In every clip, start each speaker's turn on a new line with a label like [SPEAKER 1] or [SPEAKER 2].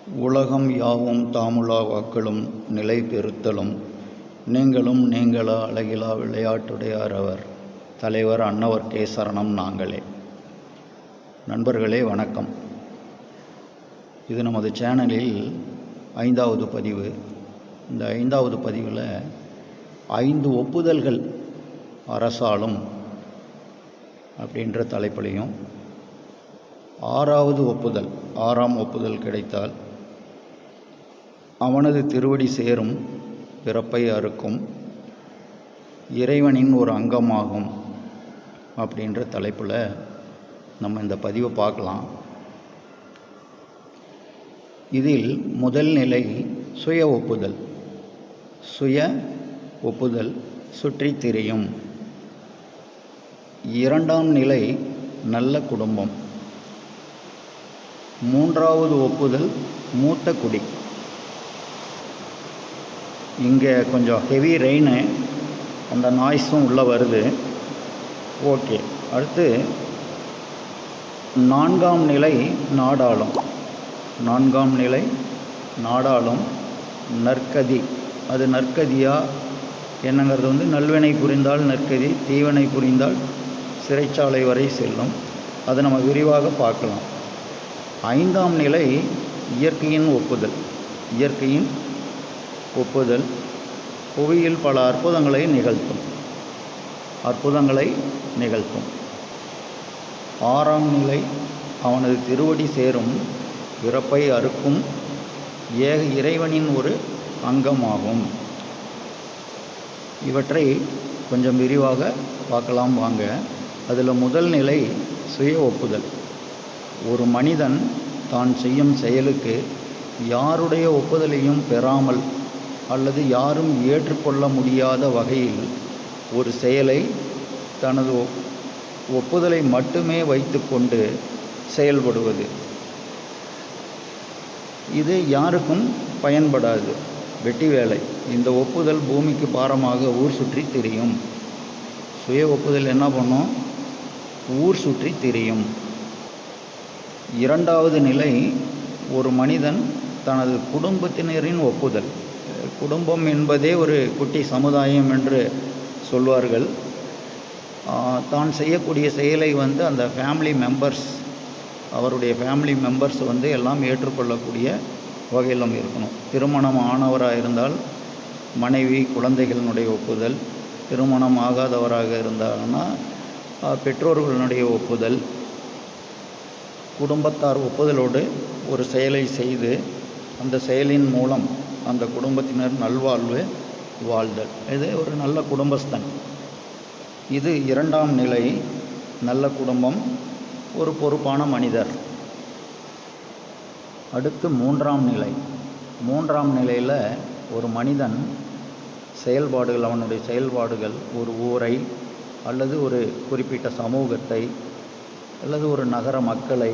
[SPEAKER 1] உலகம் யாவும் தாமுலா வாக்களும் நிலை பெறுத்தலும் நீங்களும் நீங்களா அழகிலா விளையாட்டுடையார் அவர் தலைவர் அன்னவர் கே சரணம் நாங்களே. நண்பர்களே வணக்கம். இது நமது சேனலில் 5வது பதிவு. இந்த 5வது பதிவில் 5 ஒப்புதல்கள் அரசாலும் அப்படின்ற தலைப்பிலையும் 6வது ஒப்புதல், 6ஆம் ஒப்புதல் கிடைத்தால் அவனது திருவடி சேரும், பிறப்பை அறுக்கும், இறைவனின் ஒரு அங்கமாகும் அப்படின்ற தலைப்பில் நம்ம இந்த பதிவை பார்க்கலாம். இதில் முதல் நிலை சுய ஒப்புதல். சுய ஒப்புதல் சுற்றி திரியும். 2ஆம் நிலை நல்ல குடும்பம். 3வது ஒப்புதல் மூத்த குடி. இங்கே கொஞ்சம் ஹெவி ரெயினு, அந்த நாய்ஸும் உள்ளே வருது. ஓகே. அடுத்து 4ஆம் நிலை நாடாளும். 4ஆம் நிலை நாடாளும் நற்கதி. அது நற்கதியா என்னங்கிறது நல்வினை புரிந்தால் நற்கதி, தீவினை புரிந்தால் சிறைச்சாலை வரை செல்லும். அதை நம்ம விரிவாக பார்க்கலாம். 5ஆம் நிலை இயற்கையின் ஒப்புதல். இயற்கையின் ஒப்புதல் புவியில் பல அற்புதங்களை நிகழ்த்தும். 6ஆம் நிலை அவனது திருவடி சேரும், பிறப்பை அறுக்கும், இறைவனின் ஒரு அங்கமாகும். இவற்றை கொஞ்சம் விரிவாக பார்க்கலாம் வாங்க. அதில் முதல் நிலை சுய ஒப்புதல். ஒரு மனிதன் தான் செய்யும் செயலுக்கு யாருடைய ஒப்புதலையும் பெறாமல் அல்லது யாரும் ஏற்றுக்கொள்ள முடியாத வகையில் ஒரு செயலை தனது ஒப்புதலை மட்டுமே வைத்துக்கொண்டு செயல்படுவது. இது யாருக்கும் பயன்படாது, வெட்டி வேலை. இந்த ஒப்புதல் பூமிக்கு பாரமாக ஊர் சுற்றி திரியும். சுய ஒப்புதல் என்ன பண்ணும்? ஊர் சுற்றி திரியும். 2வது நிலை ஒரு மனிதன் தனது குடும்பத்தினரின் ஒப்புதல். குடும்பம் என்பதே ஒரு குட்டி சமுதாயம் என்று சொல்வார்கள். தான் செய்யக்கூடிய செயலை அந்த ஃபேமிலி மெம்பர்ஸ், அவருடைய ஃபேமிலி மெம்பர்ஸ் எல்லாம் ஏற்றுக்கொள்ளக்கூடிய வகையிலும் இருக்கணும். திருமணம் ஆனவராக இருந்தால் மனைவி குழந்தைகளினுடைய ஒப்புதல், திருமணம் ஆகாதவராக இருந்தாங்கன்னா பெற்றோர்களுடைய ஒப்புதல், குடும்பத்தார் ஒப்புதலோடு ஒரு செயலை செய்து அந்த செயலின் மூலம் அந்த குடும்பத்தினர் நல்வாழ்வு வாழ்தல். இது ஒரு நல்ல குடும்பஸ்தன். இது 2ஆம் நிலை நல்ல குடும்பம், ஒரு பொறுப்பான மனிதர். அடுத்து 3ஆம் நிலை. 3ஆம் நிலையில் ஒரு மனிதன் செயல்பாடுகள், அவனுடைய செயல்பாடுகள் ஒரு ஊரை அல்லது ஒரு குறிப்பிட்ட சமூகத்தை அல்லது ஒரு நகர மக்களை,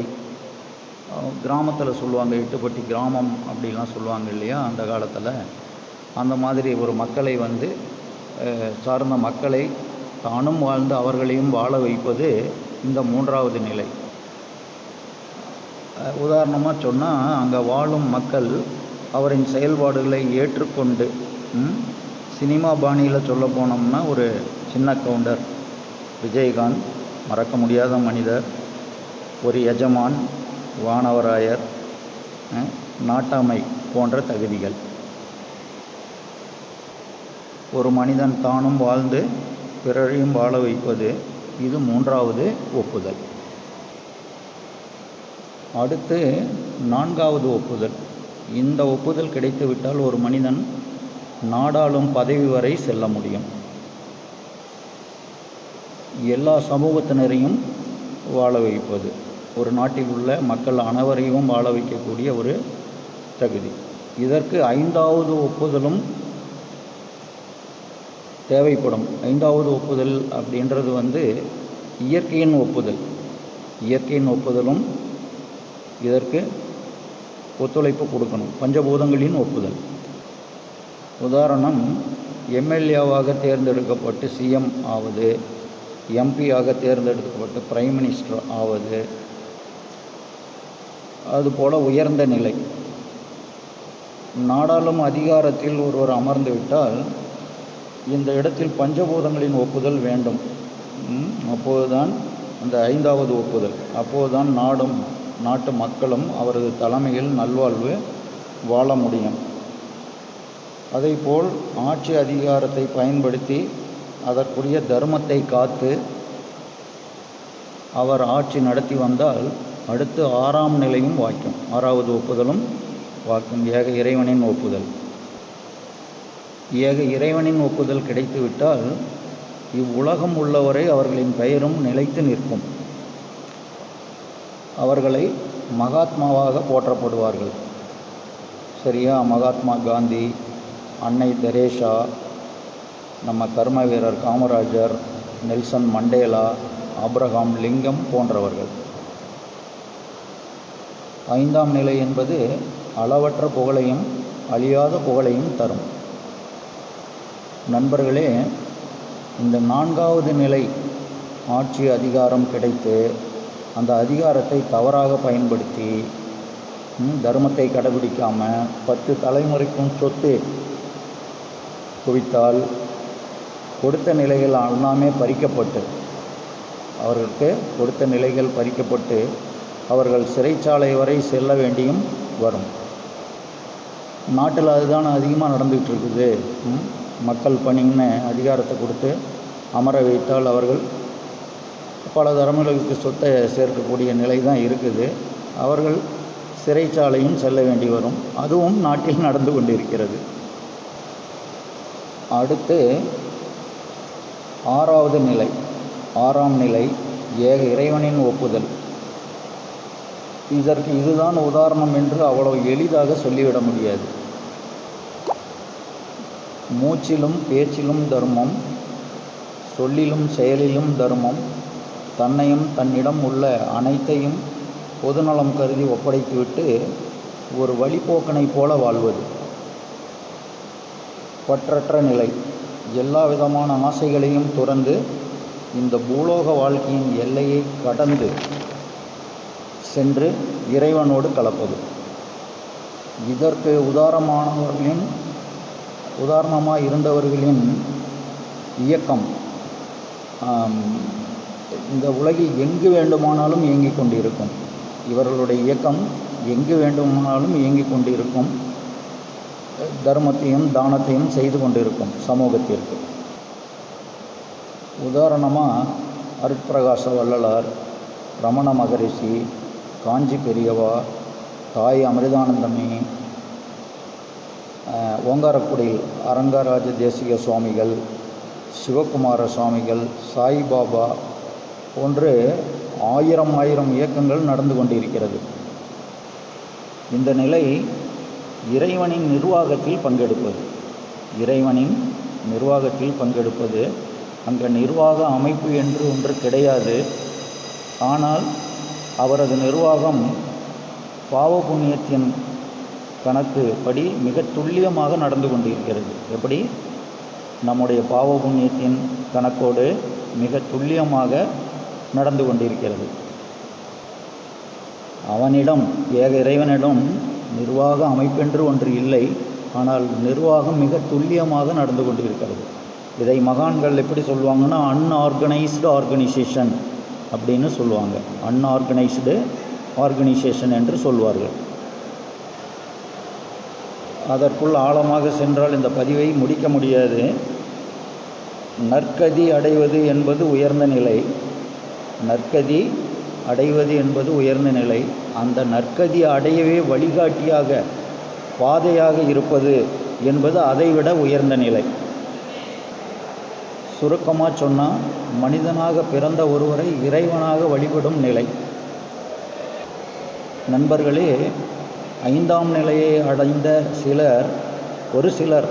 [SPEAKER 1] கிராமத்தில் சொல்லுவாங்க, எட்டுப்பட்டி கிராமம் அப்படிலாம் சொல்லுவாங்க இல்லையா அந்த காலத்தில். அந்த மாதிரி ஒரு மக்களை சார்ந்த மக்களை தானும் வாழ்ந்து அவர்களையும் வாழ வைப்பது இந்த 3வது நிலை. உதாரணமாக சொன்னால், அங்கே வாழும் மக்கள் அவரின் செயல்பாடுகளை ஏற்றுக்கொண்டு, சினிமா பாணியில் சொல்ல போனோம்னா ஒரு சின்ன கவுண்டர் விஜயகாந்த், மறக்க முடியாத மனிதர், ஒரு எஜமான், வானவராயர், நாட்டாமை போன்ற தகுதிகள். ஒரு மனிதன் தானும் வாழ்ந்து பிறரையும் வாழ வைப்பது, இது 3வது ஒப்புதல். அடுத்து 4வது ஒப்புதல். இந்த ஒப்புதல் கிடைத்துவிட்டால் ஒரு மனிதன் நாடாளும் பதவி வரை செல்ல முடியும். எல்லா சமூகத்தினரையும் வாழ வைப்பது, ஒரு நாட்டில் உள்ள மக்கள் அனைவரையும் வாழ வைக்கக்கூடிய ஒரு தகுதி. இதற்கு 5வது ஒப்புதலும் தேவைப்படும். 5வது ஒப்புதல் அப்படின்றது இயற்கையின் ஒப்புதல். இயற்கையின் ஒப்புதலும் இதற்கு ஒத்துழைப்பு கொடுக்கணும். பஞ்சபூதங்களின் ஒப்புதல். உதாரணம், எம்எல்ஏவாக தேர்ந்தெடுக்கப்பட்டு சிஎம் ஆவது, எம்பியாக தேர்ந்தெடுக்கப்பட்டு பிரைம் மினிஸ்டர் ஆவது, அதுபோல் உயர்ந்த நிலை நாடாளும் அதிகாரத்தில் ஒருவர் அமர்ந்து விட்டால் இந்த இடத்தில் பஞ்சபூதங்களின் ஒப்புதல் வேண்டும். அப்போதுதான் அந்த 5வது ஒப்புதல், அப்போதுதான் நாட்டு மக்களும் அவரது தலைமையில் நல்வாழ்வு வாழ முடியும். அதேபோல் ஆட்சி அதிகாரத்தை பயன்படுத்தி அதற்குரிய தர்மத்தை காத்து அவர் ஆட்சி நடத்தி வந்தால் அடுத்து 6ஆம் நிலையும் வாய்க்கும். 6வது ஒப்புதலும் வாய்க்கும். ஏக இறைவனின் ஒப்புதல். ஏக இறைவனின் ஒப்புதல் கிடைத்துவிட்டால் இவ்வுலகம் உள்ளவரை அவர்களின் பெயரும் நிலைத்து நிற்கும். அவர்களை மகாத்மாவாக போற்றப்படுவார்கள். சரியா? மகாத்மா காந்தி, அன்னை தெரேசா, நம்ம கர்ம வீரர் காமராஜர், நெல்சன் மண்டேலா, ஆப்ரஹாம் லிங்கம் போன்றவர்கள். 5ஆம் நிலை என்பது அளவற்ற புகழையும் அழியாத புகழையும் தரும். நண்பர்களே, இந்த 4வது நிலை ஆட்சி அதிகாரம் கிடைத்து அந்த அதிகாரத்தை தவறாக பயன்படுத்தி தர்மத்தை கடைபிடிக்காமல் 10 தலைமுறைக்கும் சொத்து குவித்தால் கொடுத்த நிலைகள் எல்லாமே பறிக்கப்பட்டு அவர்களுக்கு கொடுத்த நிலைகள் பறிக்கப்பட்டு அவர்கள் சிறைச்சாலை வரை செல்ல வேண்டியும் வரும். நாட்டில் அதுதான் அதிகமாக நடந்துகிட்டு இருக்குது. மக்கள் பணின்னு அதிகாரத்தை கொடுத்து அமர வைத்தால் அவர்கள் பல தலைமுறைகளுக்கு சொத்தை சேர்க்கக்கூடிய நிலை தான் இருக்குது. அவர்கள் சிறைச்சாலையும் செல்ல வேண்டி வரும். அதுவும் நாட்டில் நடந்து கொண்டிருக்கிறது. அடுத்து 6வது நிலை, 6ஆம் நிலை ஏக இறைவனின் ஒப்புதல். இதற்கு இதுதான் உதாரணம் என்று அவ்வளவு எளிதாக சொல்லிவிட முடியாது. மூச்சிலும் பேச்சிலும் தர்மம், சொல்லிலும் செயலிலும் தர்மம், தன்னையும் தன்னிடம் உள்ள அனைத்தையும் பொதுநலம் கருதி ஒப்படைத்துவிட்டு ஒரு வழிபோக்கனைப் போல வாழ்வது. பற்றற்ற நிலை. எல்லா விதமான ஆசைகளையும் துறந்து இந்த பூலோக வாழ்க்கையின் எல்லையை கடந்து சென்று இறைவனோடு கலப்பது. இதற்கு உதாரணமாக இருந்தவர்களின் இயக்கம் இந்த உலகில் எங்கு வேண்டுமானாலும் இயங்கிக் கொண்டிருக்கும். இவர்களுடைய இயக்கம் எங்கு வேண்டுமானாலும் இயங்கிக் கொண்டிருக்கும். தர்மத்தையும் தானத்தையும் செய்து கொண்டிருக்கும் சமூகத்திற்கு. உதாரணமாக அருட்பிரகாச வள்ளலார், ரமண மகரிஷி, காஞ்சி பெரியவா, தாய் அமிர்தானந்தமி, ஓங்காரக்குடியில் அரங்கராஜ தேசிக சுவாமிகள், சிவகுமார சுவாமிகள், சாய்பாபா போன்று ஆயிரம் இயக்கங்கள் நடந்து கொண்டிருக்கிறது. இந்த நிலை இறைவனின் நிர்வாகத்தில் பங்கெடுப்பது. இறைவனின் நிர்வாகத்தில் பங்கெடுப்பது. அங்கே நிர்வாக அமைப்பு என்று ஒன்று கிடையாது. ஆனால் அவரது நிர்வாகம் பாவ புண்ணியத்தின் கணக்கு படி மிக துல்லியமாக நடந்து கொண்டிருக்கிறது. எப்படி? நம்முடைய பாவ புண்ணியத்தின் கணக்கோடு மிக துல்லியமாக நடந்து கொண்டிருக்கிறது. அவனிடம், ஏக இறைவனிடம் நிர்வாக அமைப்பென்று ஒன்று இல்லை. ஆனால் நிர்வாகம் மிக துல்லியமாக நடந்து கொண்டிருக்கிறது. இதை மகான்கள் எப்படி சொல்லுவாங்கன்னா அன்ஆர்கனைஸ்டு ஆர்கனைசேஷன் அப்படின்னு சொல்லுவாங்க. அன்ஆர்கனைஸ்டு ஆர்கனைசேஷன் என்று சொல்வார்கள். அதற்குள் ஆழமாக சென்றால் இந்த பதிவை முடிக்க முடியாது. நற்கதி அடைவது என்பது உயர்ந்த நிலை. நற்கதி அடைவது என்பது உயர்ந்த நிலை. அந்த நற்கதி அடையவே வழிகாட்டியாக, பாதையாக இருப்பது என்பது அதைவிட உயர்ந்த நிலை. சுருக்கமாக சொன்னால், மனிதனாக பிறந்த ஒருவரை இறைவனாக வழிபடும் நிலை. நண்பர்களே, 5ஆம் நிலையை அடைந்த ஒரு சிலர்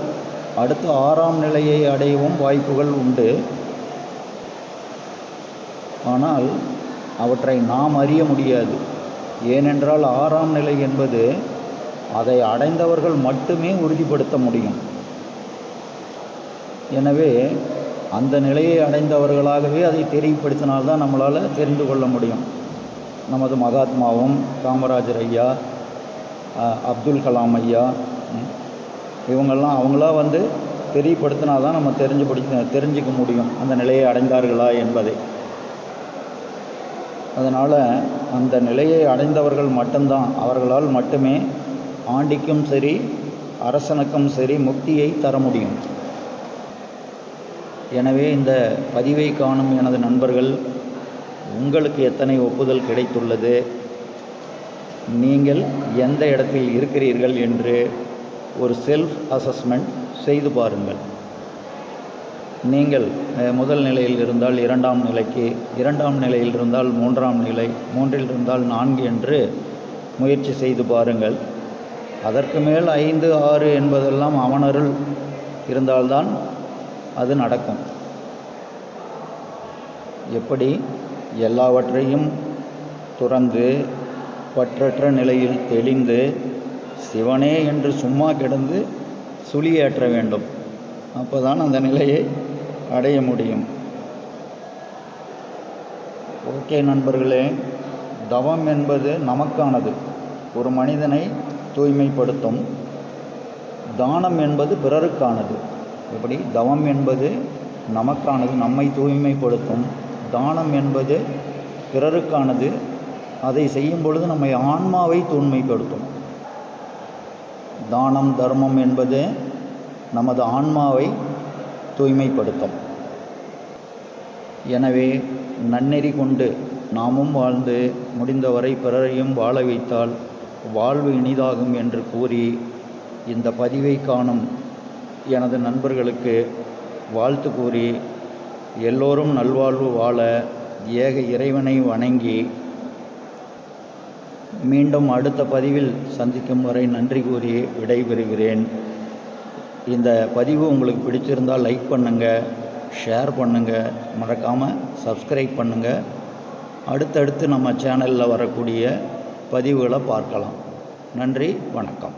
[SPEAKER 1] அடுத்து 6ஆம் நிலையை அடையவும் வாய்ப்புகள் உண்டு. ஆனால் அவற்றை நாம் அறிய முடியாது. ஏனென்றால் 6ஆம் நிலை என்பது அதை அடைந்தவர்கள் மட்டுமே உறுதிப்படுத்த முடியும். எனவே அந்த நிலையை அடைந்தவர்களாகவே அதை தெரியப்படுத்தினால்தான் நம்மளால் தெரிந்து கொள்ள முடியும். நமது மகாத்மாவும், காமராஜர் ஐயா, அப்துல் கலாம் ஐயா, இவங்கெல்லாம் அவங்களா வந்து தெரியப்படுத்தினா தான் நம்ம தெரிஞ்சிக்க முடியும் அந்த நிலையை அடைந்தார்களா என்பதை. அதனால் அந்த நிலையை அடைந்தவர்கள் மட்டும்தான், அவர்களால் மட்டுமே ஆண்டிக்கும் சரி அரசனுக்கும் சரி முக்தியை தர முடியும். எனவே இந்த பதிவை காணும் எனது நண்பர்கள், உங்களுக்கு எத்தனை ஒப்புதல் கிடைத்துள்ளது, நீங்கள் எந்த இடத்தில் இருக்கிறீர்கள் என்று ஒரு செல்ஃப் அசஸ்மெண்ட் செய்து பாருங்கள். நீங்கள் முதல் நிலையில் இருந்தால் 2ஆம் நிலைக்கு, 2ஆம் நிலையில் இருந்தால் 3ஆம் நிலை, 3இல் இருந்தால் 4 என்று முயற்சி செய்து பாருங்கள். அதற்கு மேல் 5, 6 என்பதெல்லாம் அவனருள் இருந்தால்தான் அது நடக்கும். எப்படி எல்லாவற்றையும் துறந்து பற்றற்ற நிலையில் தெளிந்து சிவனே என்று சும்மா கிடந்து சுழியேற்ற வேண்டும். அப்போதான் அந்த நிலையை அடைய முடியும். ஓகே நண்பர்களே, தவம் என்பது நமக்கானது, ஒரு மனிதனை தூய்மைப்படுத்தும். தானம் என்பது பிறருக்கானது. எப்படி தவம் என்பது நமக்கானது, நம்மை தூய்மைப்படுத்தும். தானம் என்பது பிறருக்கானது, அதை செய்யும் பொழுது நம்மை ஆன்மாவை தூய்மைப்படுத்தும். தானம் தர்மம் என்பது நமது ஆன்மாவை தூய்மைப்படுத்தும். எனவே நன்னெறி கொண்டு நாமும் வாழ்ந்து முடிந்தவரை பிறரையும் வாழ வைத்தால் வாழ்வு இனிதாகும் என்று கூறி இந்த பதிவை காணும் எனது நண்பர்களுக்கு வாழ்த்து கூறி எல்லோரும் நல்வாழ்வு வாழ ஏக இறைவனை வணங்கி மீண்டும் அடுத்த பதிவில் சந்திக்கும் வரை நன்றி கூறி விடைபெறுகிறேன். இந்த பதிவு உங்களுக்கு பிடிச்சிருந்தால் லைக் பண்ணுங்கள், ஷேர் பண்ணுங்கள், மறக்காமல் சப்ஸ்கிரைப் பண்ணுங்கள். அடுத்தடுத்து நம்ம சேனலில் வரக்கூடிய பதிவுகளை பார்க்கலாம். நன்றி, வணக்கம்.